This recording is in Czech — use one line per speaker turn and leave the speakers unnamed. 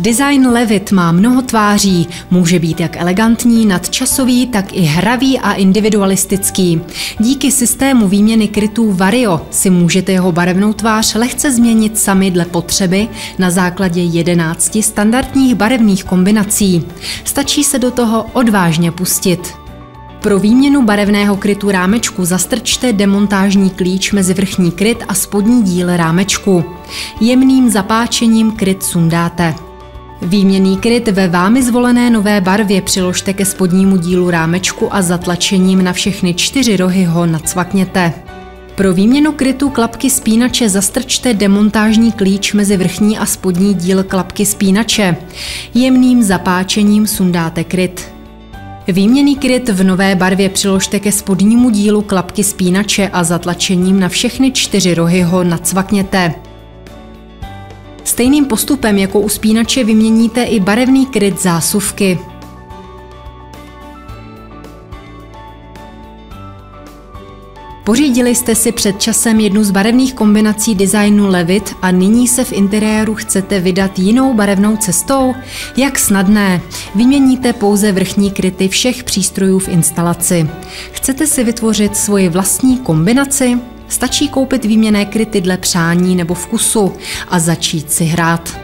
Design Levit má mnoho tváří, může být jak elegantní, nadčasový, tak i hravý a individualistický. Díky systému výměny krytů Vario si můžete jeho barevnou tvář lehce změnit sami dle potřeby na základě 11 standardních barevných kombinací. Stačí se do toho odvážně pustit. Pro výměnu barevného krytu rámečku zastrčte demontážní klíč mezi vrchní kryt a spodní díl rámečku. Jemným zapáčením kryt sundáte. Výměnný kryt ve vámi zvolené nové barvě přiložte ke spodnímu dílu rámečku a zatlačením na všechny 4 rohy ho nacvakněte. Pro výměnu krytu klapky spínače zastrčte demontážní klíč mezi vrchní a spodní díl klapky spínače. Jemným zapáčením sundáte kryt. Výměnný kryt v nové barvě přiložte ke spodnímu dílu klapky spínače a zatlačením na všechny 4 rohy ho nacvakněte. Stejným postupem jako u spínače vyměníte i barevný kryt zásuvky. Pořídili jste si před časem jednu z barevných kombinací designu Levit a nyní se v interiéru chcete vydat jinou barevnou cestou? Jak snadné! Vyměníte pouze vrchní kryty všech přístrojů v instalaci. Chcete si vytvořit svoji vlastní kombinaci? Stačí koupit výměnné kryty dle přání nebo vkusu a začít si hrát.